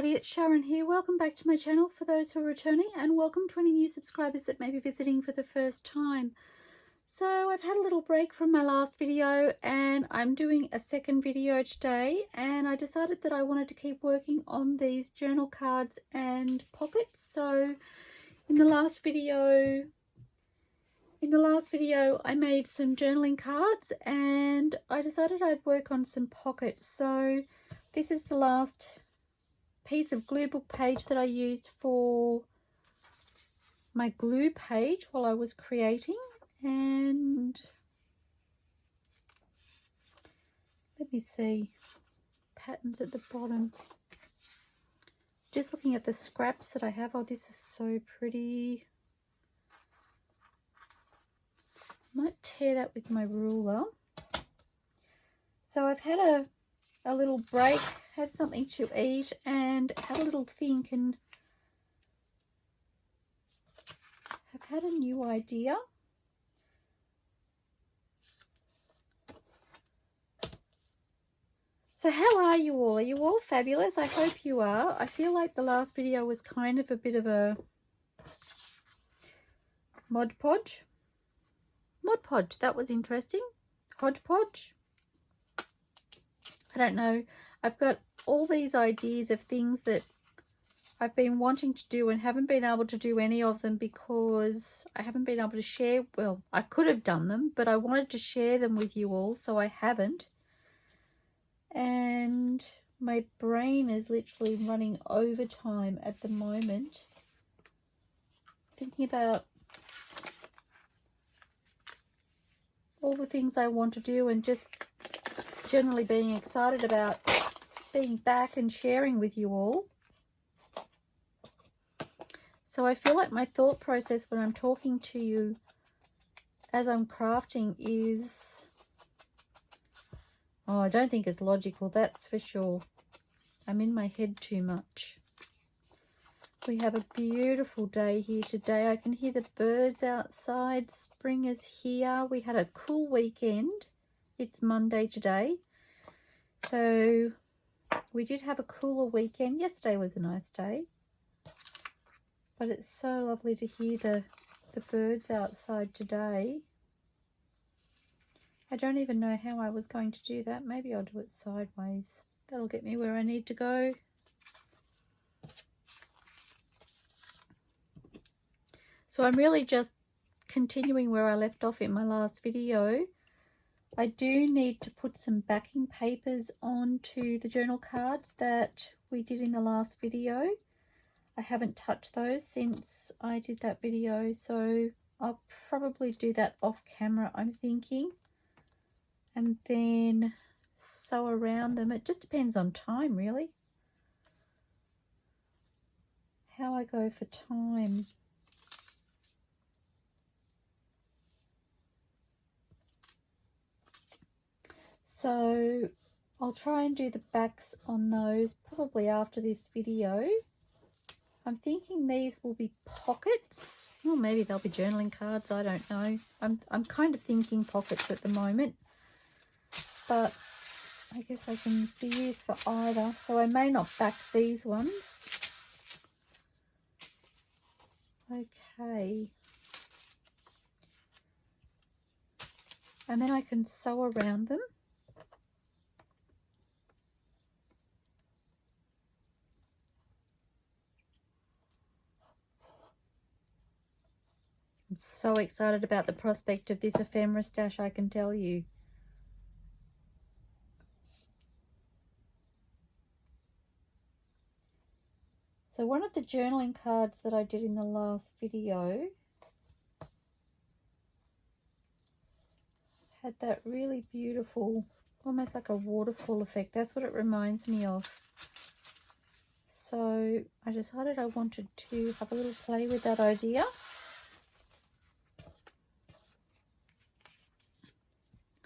everybody, it's Sharon here. Welcome back to my channel for those who are returning, and welcome to any new subscribers that may be visiting for the first time. So I've had a little break from my last video and I'm doing a second video today, and I decided that I wanted to keep working on these journal cards and pockets. So in the last video I made some journaling cards and I decided I'd work on some pockets. So this is the last piece of glue book page that I used for my glue page while I was creating, and let me see, patterns at the bottom. Just looking at the scraps that I have. Oh, this is so pretty. I might tear that with my ruler. So I've had a little break, had something to eat and had a little think, and have had a new idea. So how are you all? Are you all fabulous? I hope you are. I feel like the last video was kind of a bit of a Mod Podge, that was interesting. Hodgepodge. I don't know. I've got all these ideas of things that I've been wanting to do and haven't been able to do any of them because I haven't been able to share. Well, I could have done them, but I wanted to share them with you all, so I haven't. And my brain is literally running overtime at the moment, thinking about all the things I want to do and just generally being excited about being back and sharing with you all. So I feel like my thought process when I'm talking to you as I'm crafting is, oh, I don't think it's logical, that's for sure. I'm in my head too much. We have a beautiful day here today. I can hear the birds outside. Spring is here. We had a cool weekend. It's Monday today. So we did have a cooler weekend. Yesterday was a nice day. But it's so lovely to hear the birds outside today. I don't even know how I was going to do that. Maybe I'll do it sideways. That'll get me where I need to go. So I'm really just continuing where I left off in my last video. I do need to put some backing papers onto the journal cards that we did in the last video. I haven't touched those since I did that video, so I'll probably do that off camera, I'm thinking, and then sew around them. It just depends on time, really, how I go for time. So I'll try and do the backs on those probably after this video. I'm thinking these will be pockets. Well, maybe they'll be journaling cards, I don't know. I'm kind of thinking pockets at the moment, but I guess I can be used for either. So I may not back these ones. Okay. And then I can sew around them. I'm so excited about the prospect of this ephemera stash, I can tell you. So one of the journaling cards that I did in the last video had that really beautiful, almost like a waterfall effect. That's what it reminds me of. So I decided I wanted to have a little play with that idea.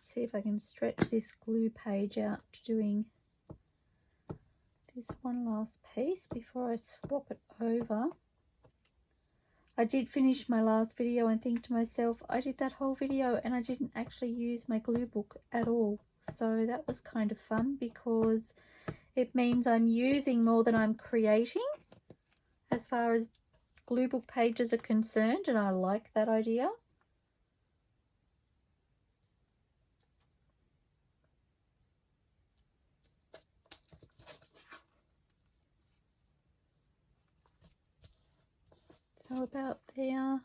See if I can stretch this glue page out to doing this one last piece before I swap it over. I did finish my last video and think to myself, I did that whole video and I didn't actually use my glue book at all. So that was kind of fun because It means I'm using more than I'm creating as far as glue book pages are concerned, and I like that idea. So about there.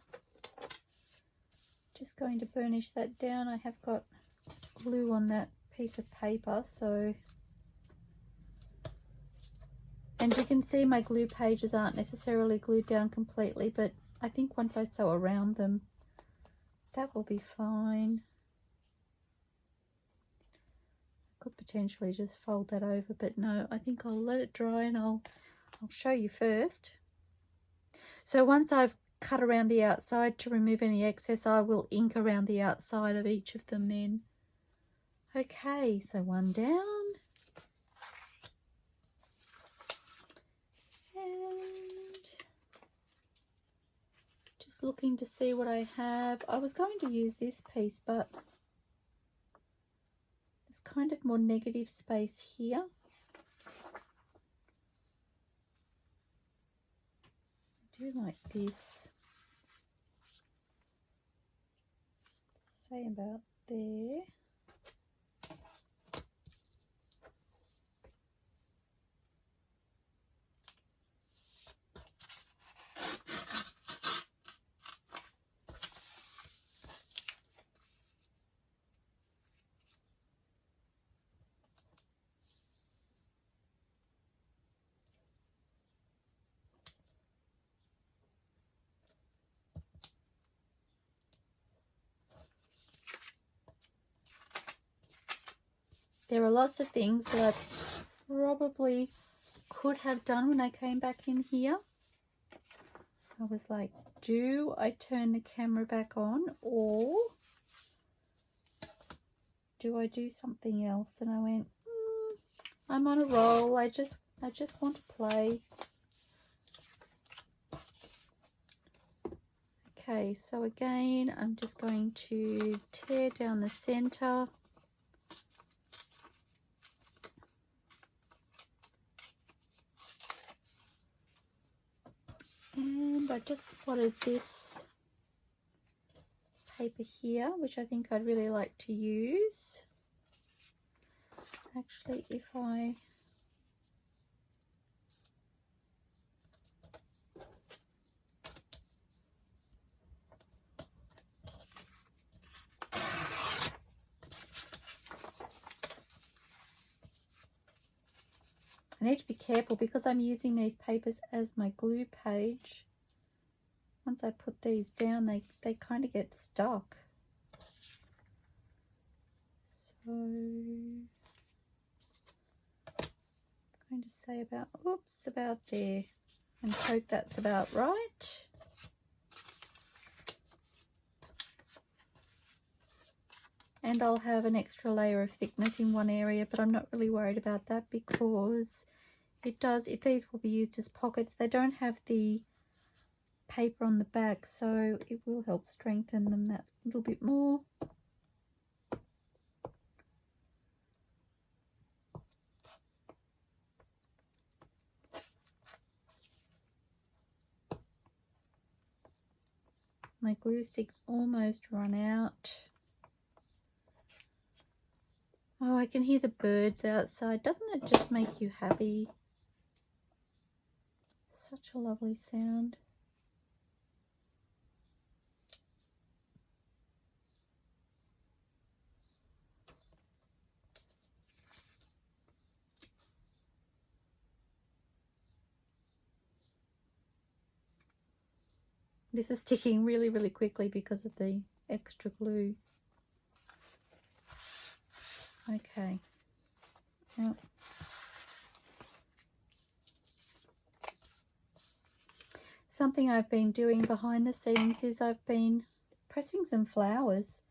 Just going to burnish that down. I have got glue on that piece of paper, so, and you can see my glue pages aren't necessarily glued down completely, but I think once I sew around them, that will be fine. I could potentially just fold that over, but no, I think I'll let it dry and I'll show you first. So once I've cut around the outside to remove any excess, I will ink around the outside of each of them then. Okay, so one down. And just looking to see what I have. I was going to use this piece, but there's kind of more negative space here. I do like this. Say about there. There are lots of things that I probably could have done when I came back in here. I was like, do I turn the camera back on or do I do something else? And I went, I'm on a roll. I just want to play. Okay, so again, I'm just going to tear down the center. And I just spotted this paper here, which I think I'd really like to use. Actually, if I need to be careful because I'm using these papers as my glue page. Once I put these down, they kind of get stuck. So I'm going to say about, oops, about there, and hope that's about right. And I'll have an extra layer of thickness in one area, but I'm not really worried about that because it does, if these will be used as pockets, they don't have the paper on the back, so it will help strengthen them that little bit more. My glue stick's almost run out. Oh, I can hear the birds outside. Doesn't it just make you happy? Such a lovely sound. This is sticking really, really quickly because of the extra glue. Okay. Now, something I've been doing behind the scenes is I've been pressing some flowers.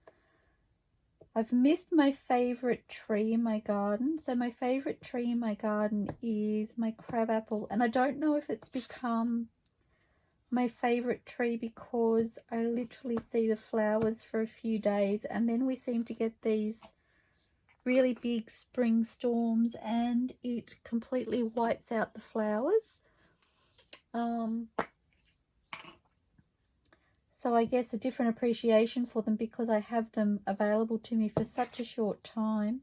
I've missed my favourite tree in my garden. So my favourite tree in my garden is my crabapple. And I don't know if it's become my favourite tree because I literally see the flowers for a few days and then we seem to get these really big spring storms and it completely wipes out the flowers. So I guess a different appreciation for them because I have them available to me for such a short time.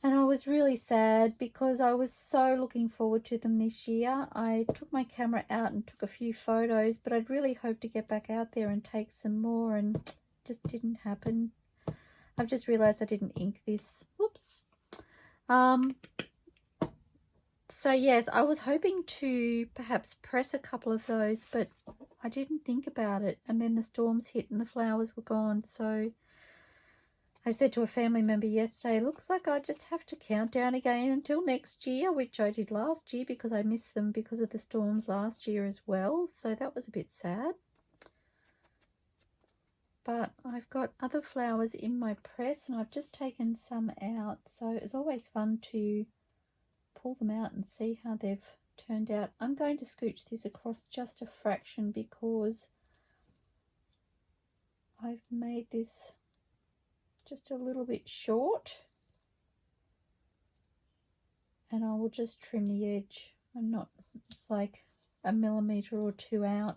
And I was really sad because I was so looking forward to them this year. I took my camera out and took a few photos, but I'd really hoped to get back out there and take some more, and it just didn't happen. I've just realised I didn't ink this. Whoops. So yes, I was hoping to perhaps press a couple of those, but I didn't think about it. And then the storms hit and the flowers were gone. So I said to a family member yesterday, looks like I just have to count down again until next year, which I did last year because I missed them because of the storms last year as well. So that was a bit sad. But I've got other flowers in my press and I've just taken some out. So it's always fun to pull them out and see how they've turned out. I'm going to scooch this across just a fraction because I've made this just a little bit short, and I will just trim the edge. It's like a millimetre or two out.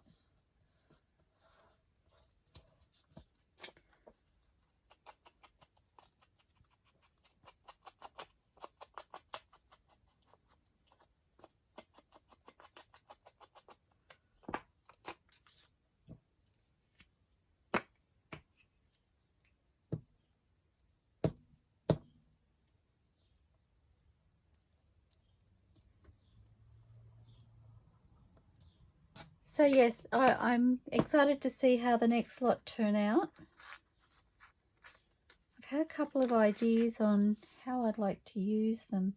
So yes, I'm excited to see how the next lot turn out. I've had a couple of ideas on how I'd like to use them.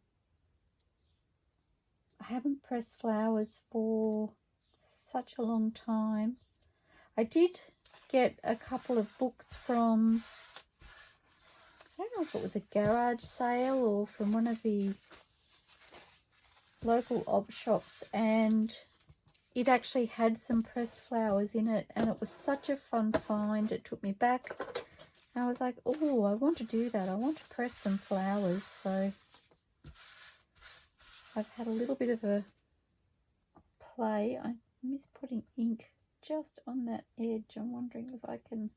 I haven't pressed flowers for such a long time. I did get a couple of books from, I don't know if it was a garage sale or from one of the local op shops, and it actually had some pressed flowers in it, and it was such a fun find. It took me back and I was like, oh, I want to do that. I want to press some flowers. So I've had a little bit of a play. I miss putting ink just on that edge. I'm wondering if I can,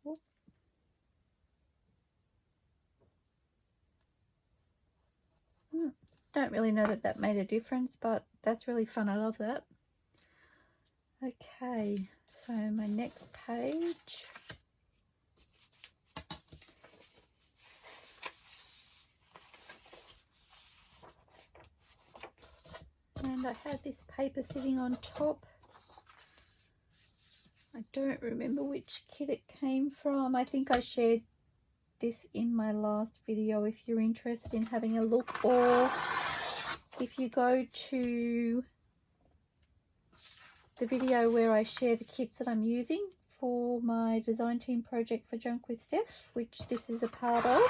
whoop. Don't really know that made a difference, but that's really fun. I love that. Okay, so my next page. And I had this paper sitting on top. I don't remember which kit it came from. I think I shared this in my last video if you're interested in having a look, or if you go to the video where I share the kits that I'm using for my design team project for Junk with Steph, which this is a part of,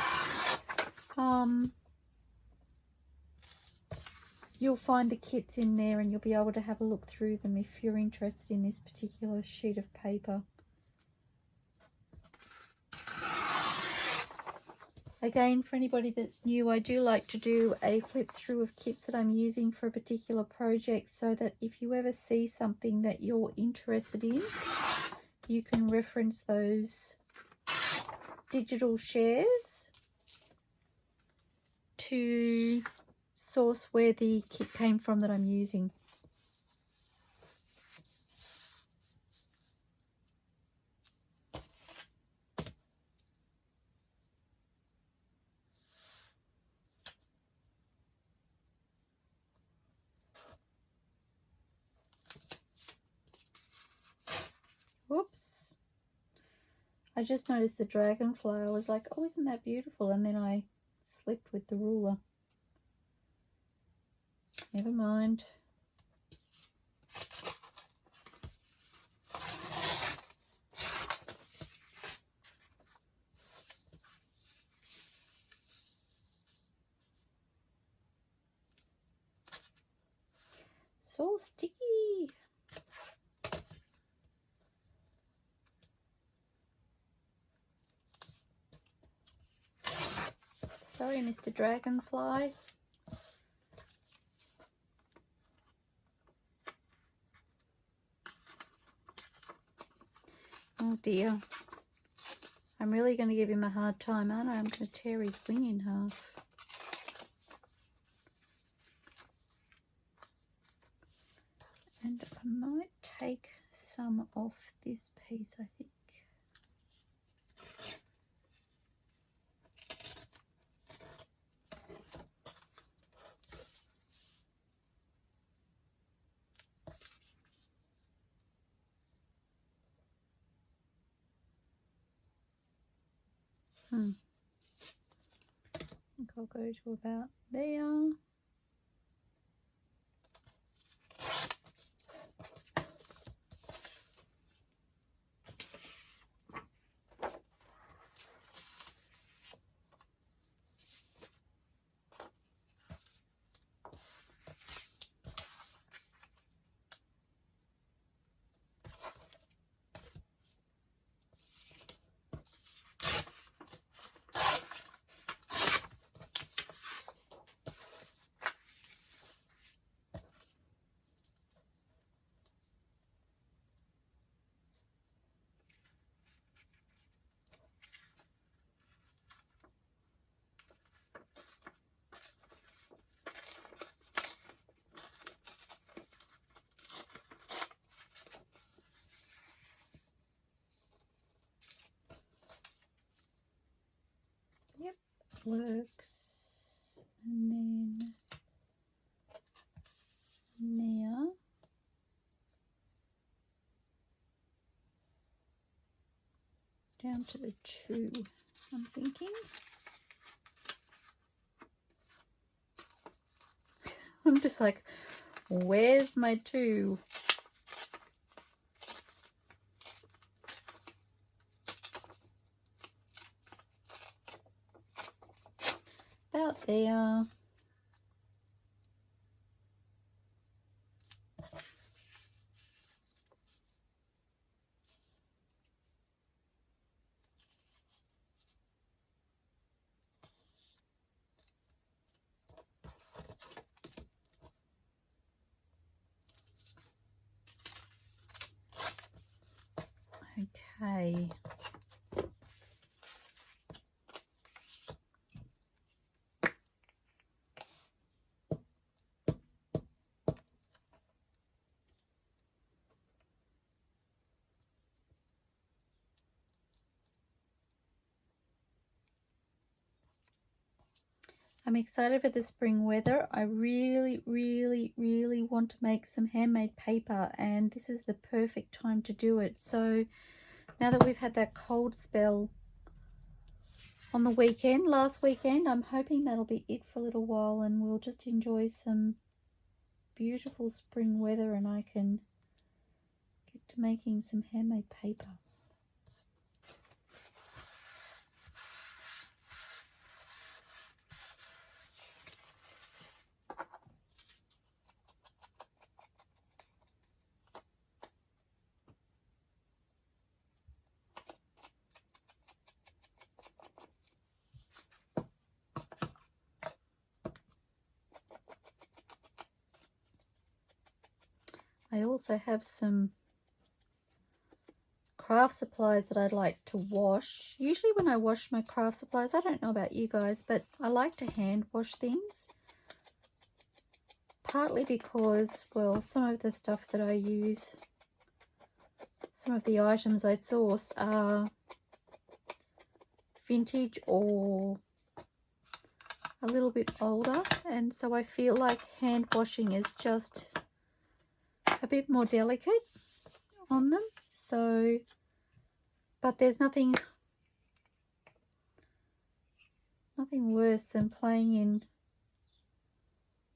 you'll find the kits in there and you'll be able to have a look through them if you're interested in this particular sheet of paper. Again, for anybody that's new, I do like to do a flip through of kits that I'm using for a particular project, so that if you ever see something that you're interested in, you can reference those digital shares to source where the kit came from that I'm using. Whoops. I just noticed the dragonfly. I was like, oh, isn't that beautiful? And then I slipped with the ruler. Never mind. So sticky. Sorry, Mr. Dragonfly. Oh dear. I'm really going to give him a hard time, aren't I? I'm going to tear his wing in half. And I might take some off this piece, I think. I think I'll go to about there. Yep, works. And then now down to the 2, I'm thinking. I'm just like, where's my 2? About there. Okay. I'm excited for the spring weather. I really want to make some handmade paper, and this is the perfect time to do it. So now that we've had that cold spell on the weekend, last weekend, I'm hoping that'll be it for a little while and we'll just enjoy some beautiful spring weather and I can get to making some handmade paper. I also have some craft supplies that I'd like to wash. Usually when I wash my craft supplies, I don't know about you guys, but I like to hand wash things. Partly because, well, some of the stuff that I use, some of the items I source are vintage or a little bit older, and so I feel like hand washing is just a bit more delicate on them. So, but there's nothing worse than playing in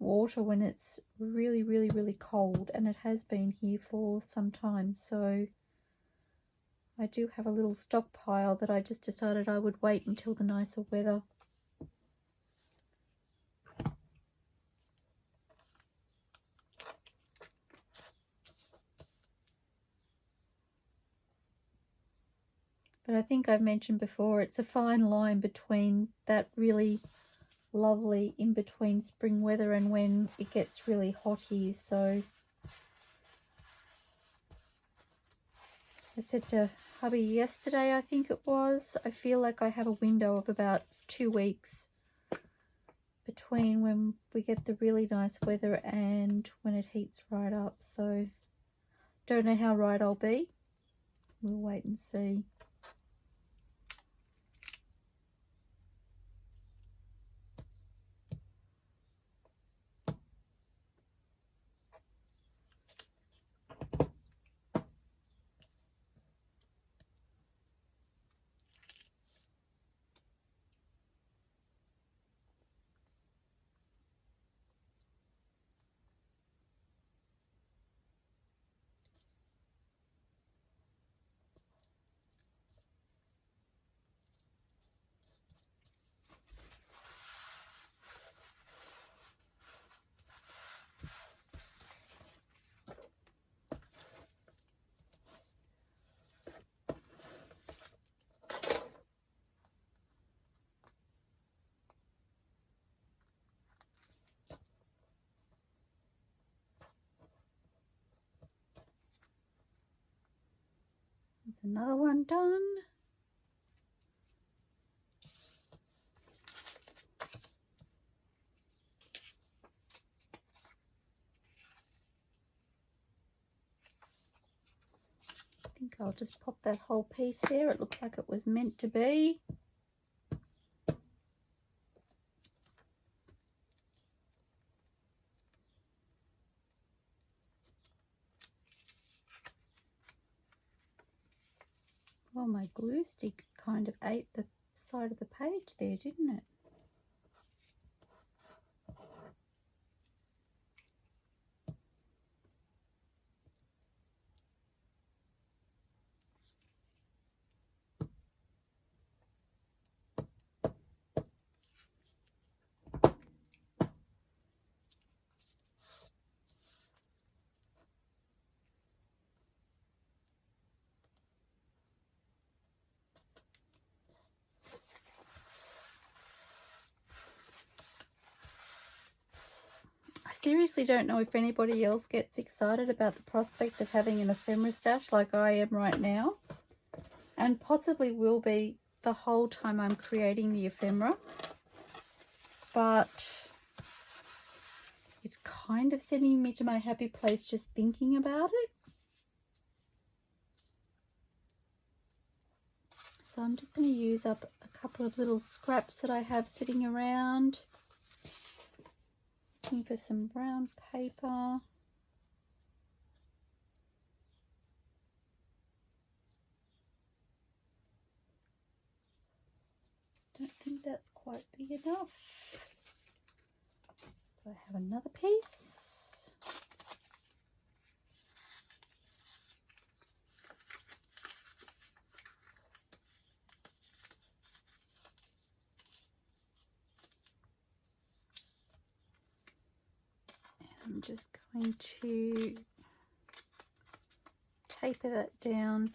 water when it's really cold, and it has been here for some time. So I do have a little stockpile that I just decided I would wait until the nicer weather. But I think I've mentioned before, it's a fine line between that really lovely in between spring weather and when it gets really hot here. So I said to hubby yesterday, I think it was, I feel like I have a window of about 2 weeks between when we get the really nice weather and when it heats right up. So don't know how right I'll be. We'll wait and see. There's another one done. I think I'll just pop that whole piece there. It looks like it was meant to be. Well, my glue stick kind of ate the side of the page there, didn't it? I seriously don't know if anybody else gets excited about the prospect of having an ephemera stash like I am right now, and possibly will be the whole time I'm creating the ephemera, but it's kind of sending me to my happy place just thinking about it. So I'm just going to use up a couple of little scraps that I have sitting around. Looking for some brown paper. Don't think that's quite big enough. Do I have another piece? I'm just going to taper that down.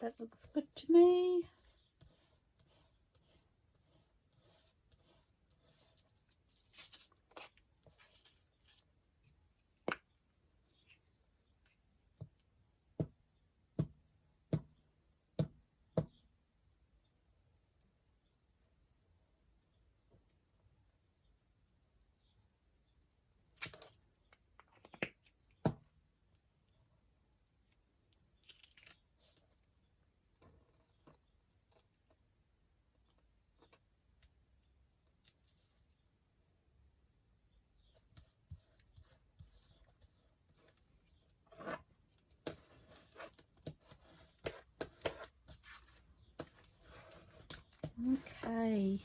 That looks good to me. Okay.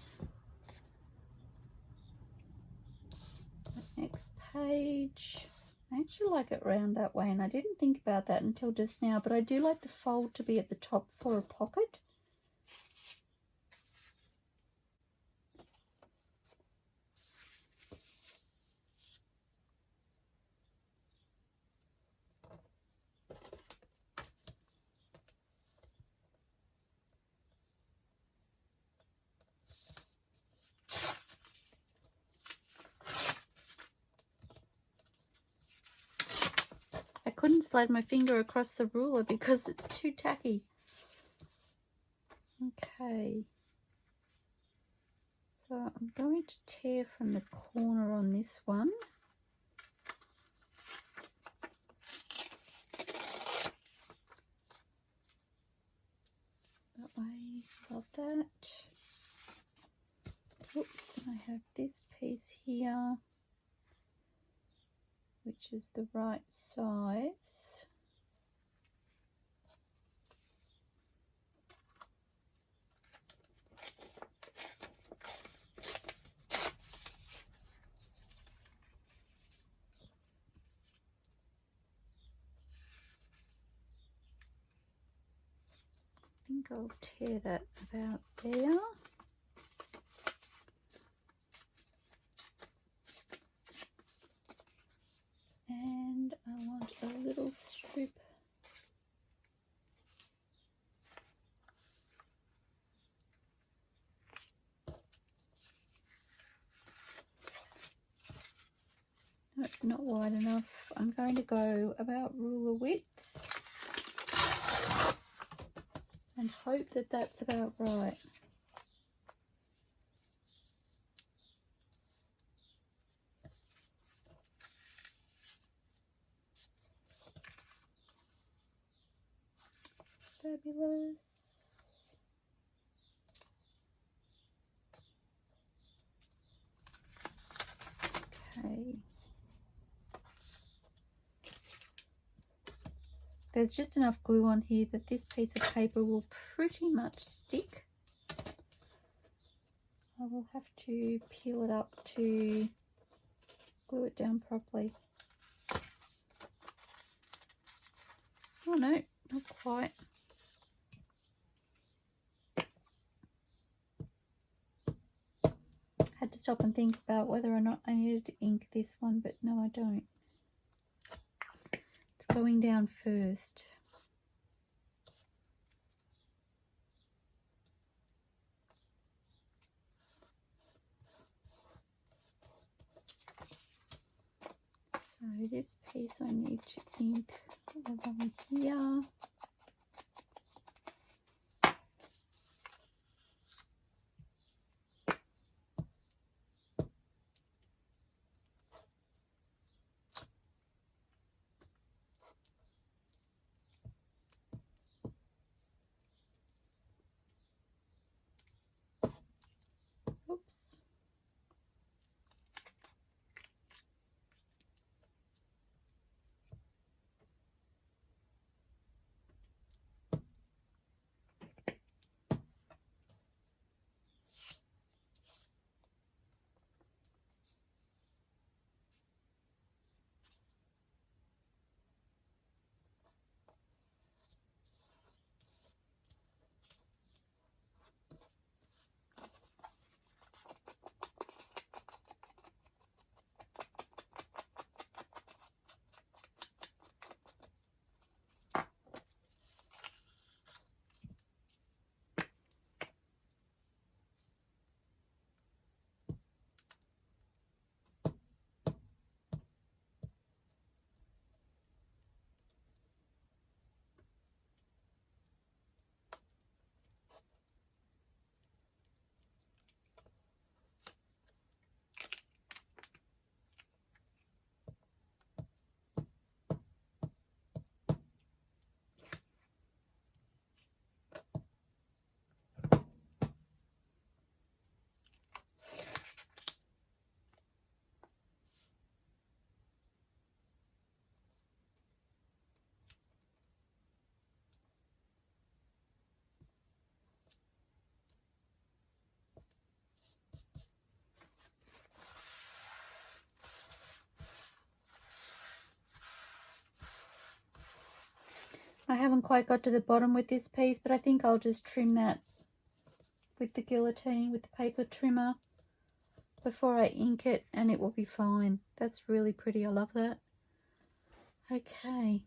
Next page. I actually like it round that way, and I didn't think about that until just now, but I do like the fold to be at the top for a pocket. I couldn't slide my finger across the ruler because it's too tacky. Okay. So I'm going to tear from the corner on this one. That way, got that. Oops, I have this piece here, which is the right size. I think I'll tear that about there. And I want a little strip not wide enough. I'm going to go about ruler width and hope that that's about right. Fabulous. Okay. There's just enough glue on here that this piece of paper will pretty much stick. I will have to peel it up to glue it down properly. Oh no, not quite. Had to stop and think about whether or not I needed to ink this one, but no, I don't. It's going down first. So this piece I need to ink along here. Oops. I haven't quite got to the bottom with this piece, but I think I'll just trim that with the guillotine, with the paper trimmer, before I ink it, and it will be fine. That's really pretty. I love that. Okay.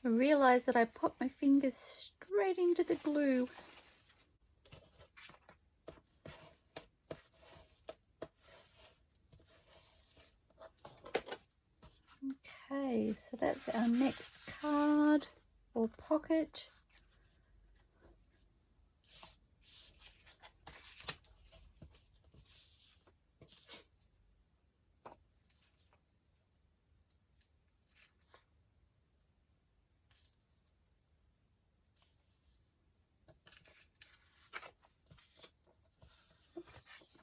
I realised that I popped my fingers straight into the glue. Okay, so that's our next card or pocket. Oops.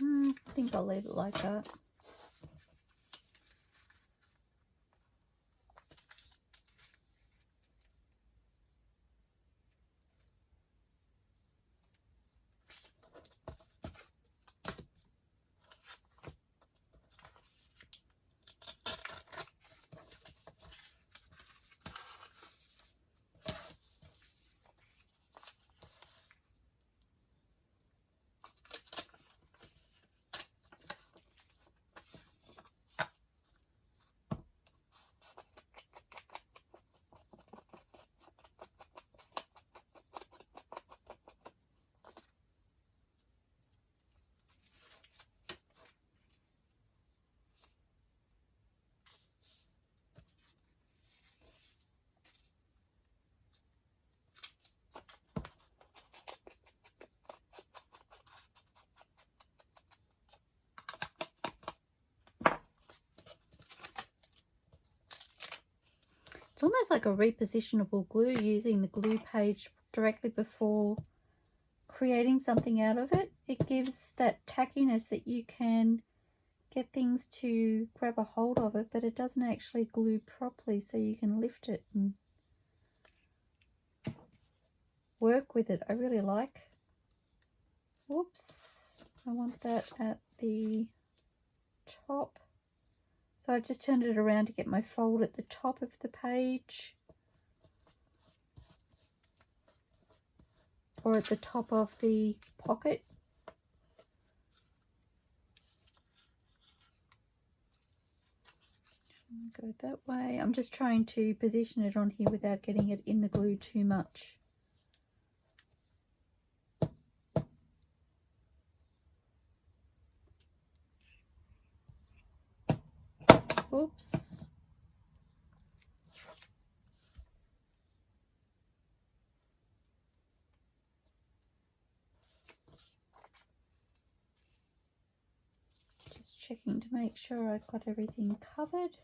I think I'll leave it like that. It's almost like a repositionable glue, using the glue page directly before creating something out of it. It gives that tackiness that you can get things to grab a hold of it, but it doesn't actually glue properly, so you can lift it and work with it. I really like. Whoops, I want that at the top. So I've just turned it around to get my fold at the top of the page, or at the top of the pocket. Go that way. I'm just trying to position it on here without getting it in the glue too much. Oops. Just checking to make sure I've got everything covered.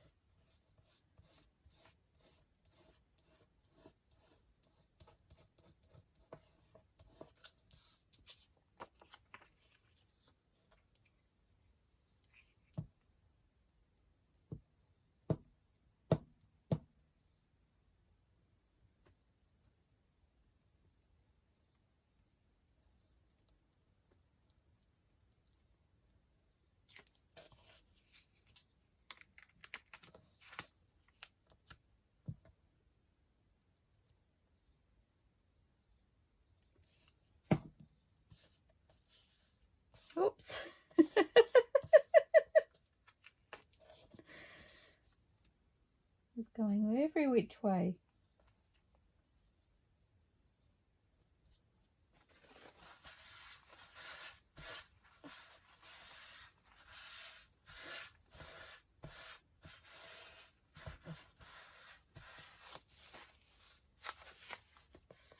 Oops. It's going every which way.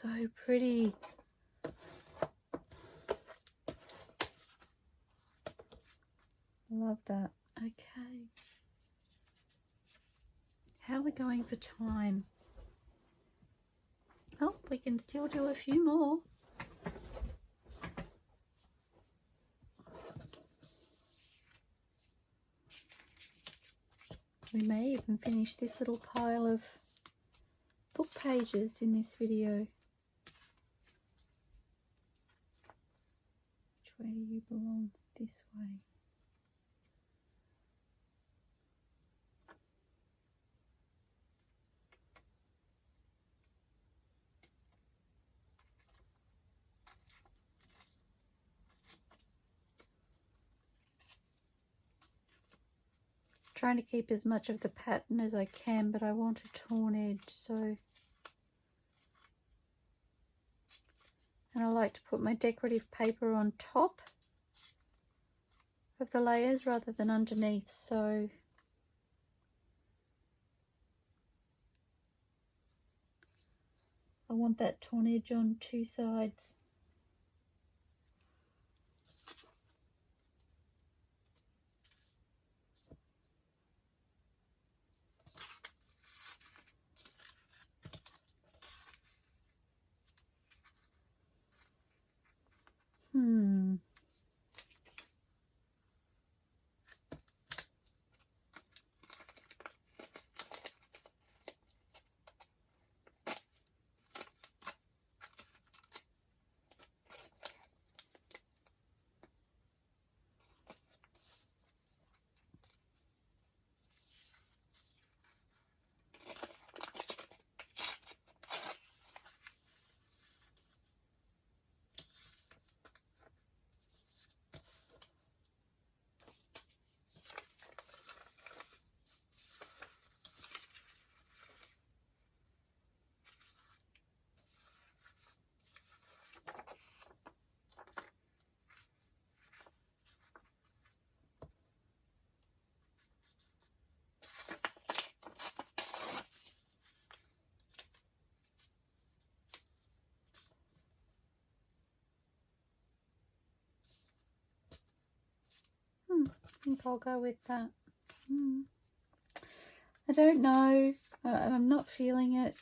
So pretty. Love that. Okay. How are we going for time? Oh, we can still do a few more. We may even finish this little pile of book pages in this video. Which way do you belong? This way. Trying to keep as much of the pattern as I can, but I want a torn edge, so. And I like to put my decorative paper on top of the layers rather than underneath, so I want that torn edge on two sides. I think I'll go with that. I don't know. I'm not feeling it.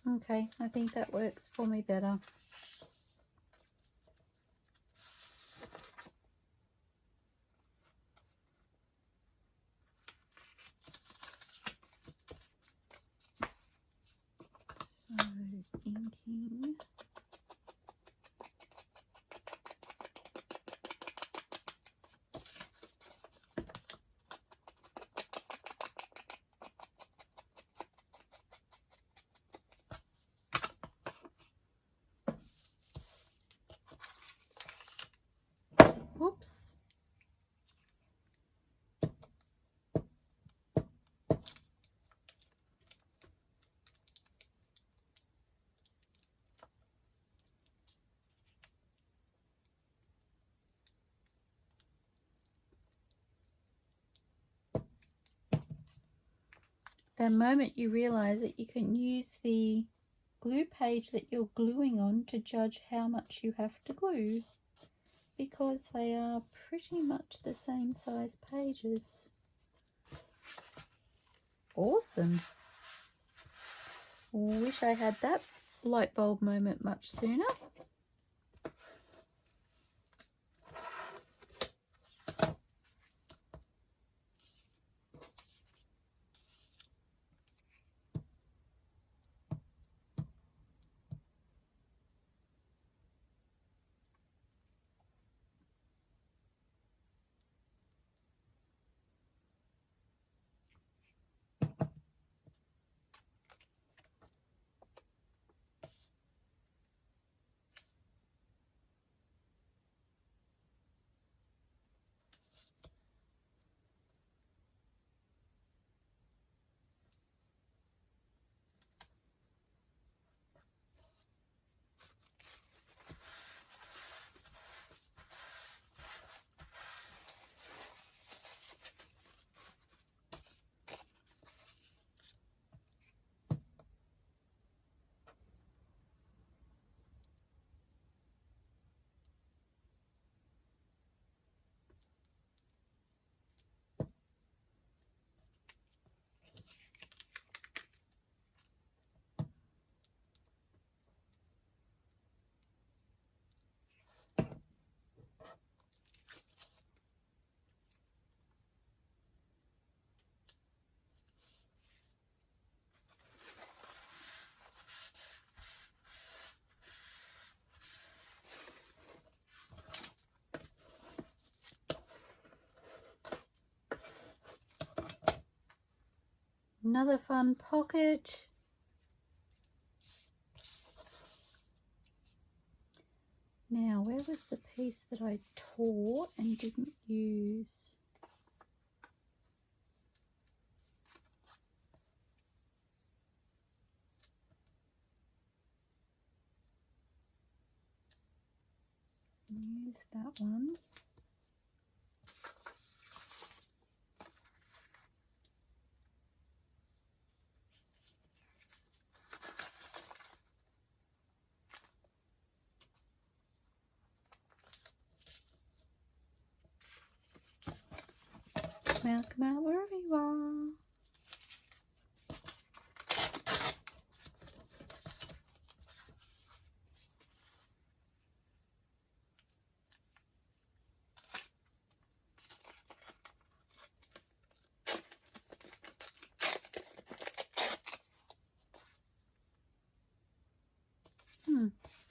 Okay, I think that works for me better. So, inking. Whoops. The moment you realize that you can use the glue page that you're gluing on to judge how much you have to glue, because they are pretty much the same size pages. Awesome. Wish I had that light bulb moment much sooner. Another fun pocket. Now, where was the piece that I tore and didn't use? Use that one. Come out wherever you are.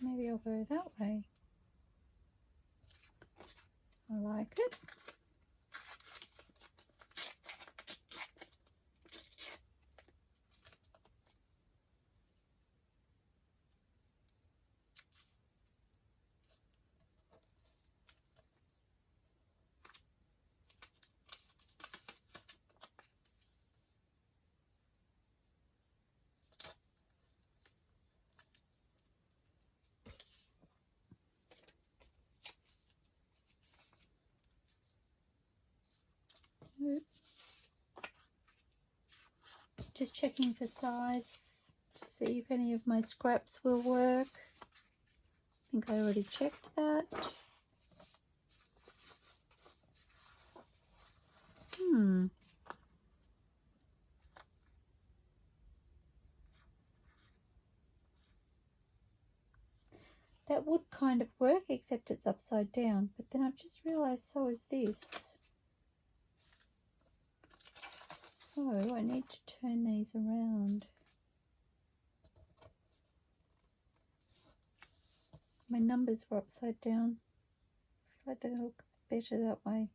Maybe I'll go that way. I like it. Just checking for size to see if any of my scraps will work. I think I already checked that. That would kind of work, except it's upside down. But then I've just realised so is this. So I need to turn these around. My numbers were upside down. I feel like they look better that way.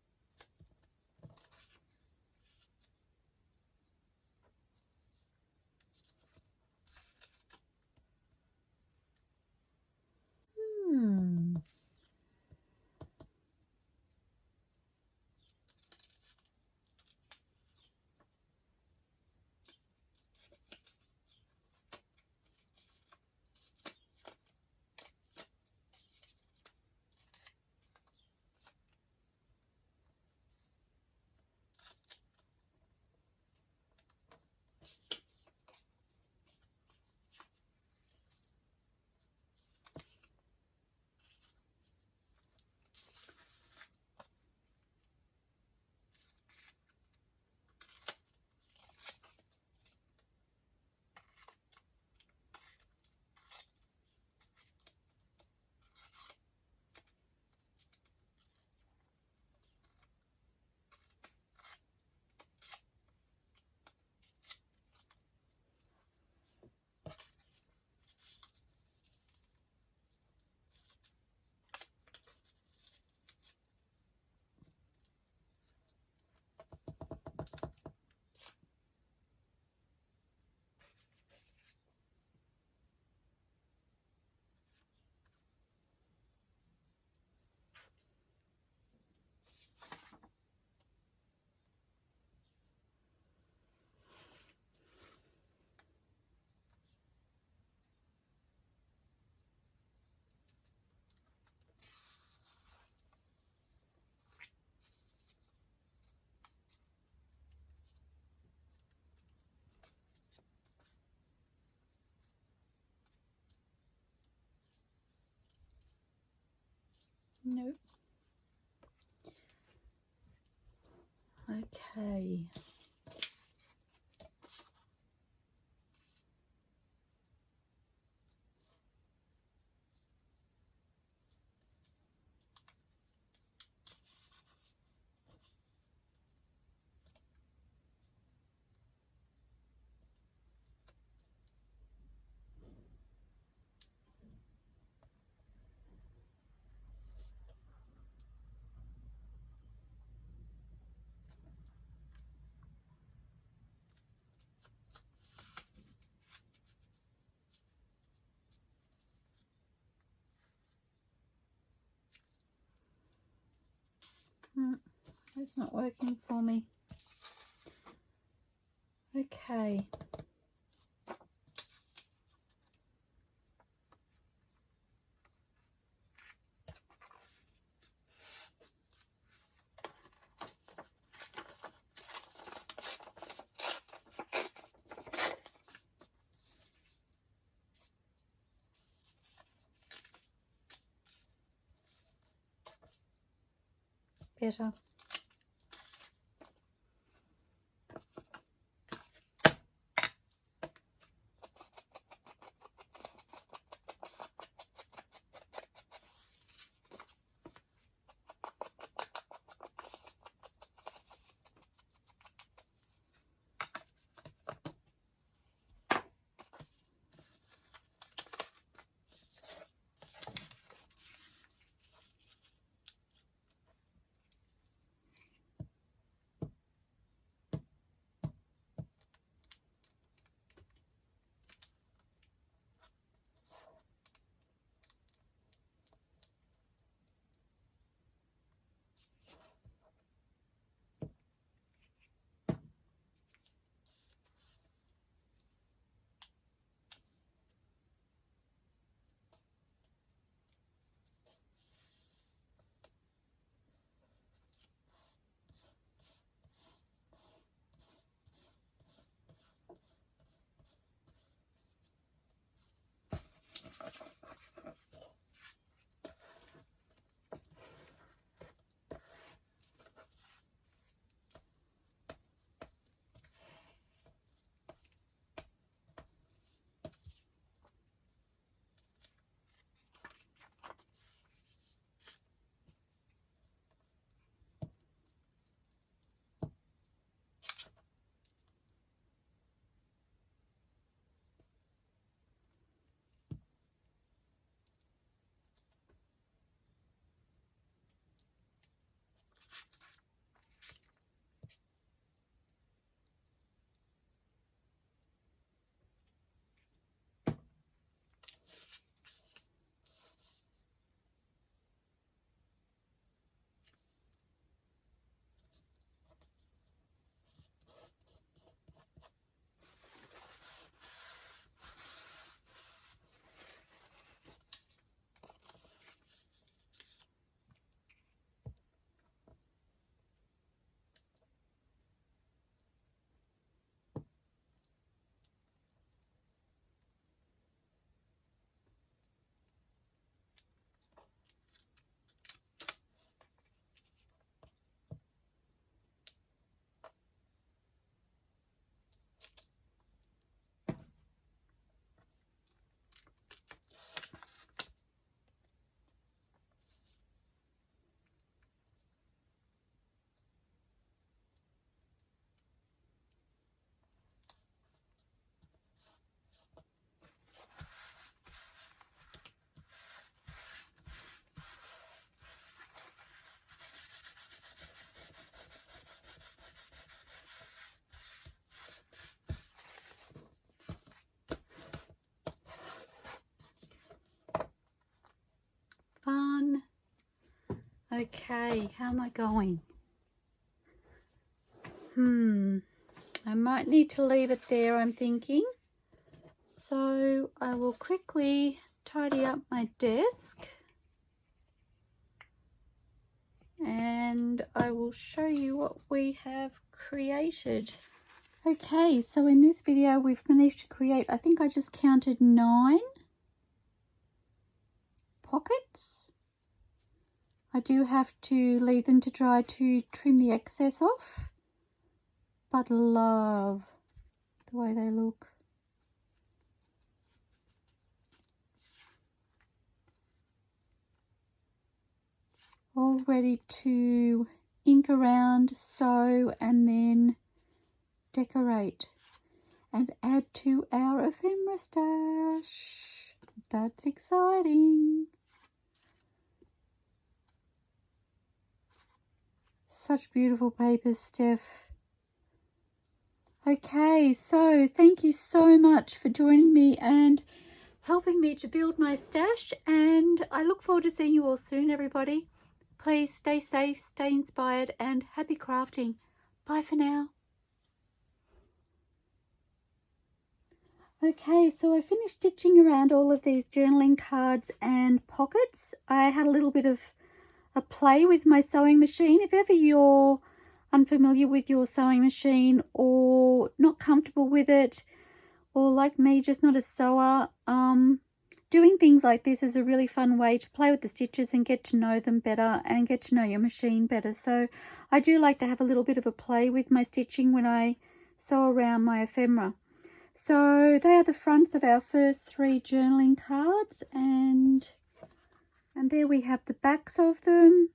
Nope. Okay. It's not working for me. Okay. Better. Fun. Okay, how am I going? I might need to leave it there, I'm thinking. So I will quickly tidy up my desk and I will show you what we have created. Okay, so in this video we've managed to create, I think I just counted 9 pockets. I do have to leave them to dry to trim the excess off, but love the way they look. All ready to ink around, sew, and then decorate and add to our ephemera stash. That's exciting. Such beautiful papers, Steph. Okay, so thank you so much for joining me and helping me to build my stash, and I look forward to seeing you all soon, everybody. Please stay safe, stay inspired, and happy crafting. Bye for now. Okay, so I finished stitching around all of these journaling cards and pockets. I had a little bit of a play with my sewing machine. If ever you're unfamiliar with your sewing machine or not comfortable with it, or like me, just not a sewer, doing things like this is a really fun way to play with the stitches and get to know them better and get to know your machine better. So I do like to have a little bit of a play with my stitching when I sew around my ephemera. So they are the fronts of our first 3 journaling cards, and there we have the backs of them,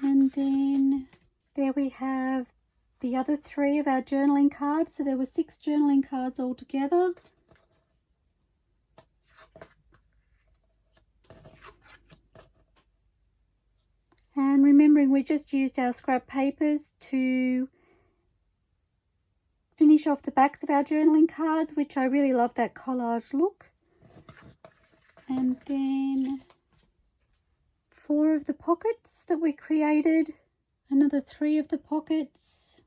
and then there we have the other 3 of our journaling cards. So there were 6 journaling cards altogether. And remembering we just used our scrap papers to finish off the backs of our journaling cards, which I really love that collage look. And then 4 of the pockets that we created, another 3 of the pockets.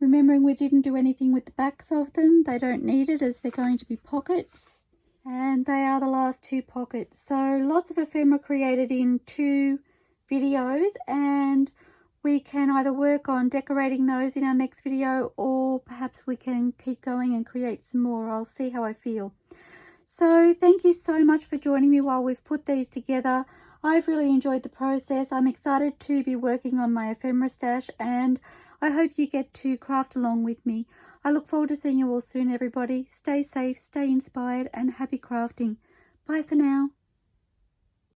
Remembering we didn't do anything with the backs of them. They don't need it as they're going to be pockets. And they are the last 2 pockets. So lots of ephemera created in 2 videos, and we can either work on decorating those in our next video, or perhaps we can keep going and create some more. I'll see how I feel. So thank you so much for joining me while we've put these together. I've really enjoyed the process. I'm excited to be working on my ephemera stash, and I hope you get to craft along with me. I look forward to seeing you all soon, everybody. Stay safe, stay inspired, and happy crafting. Bye for now.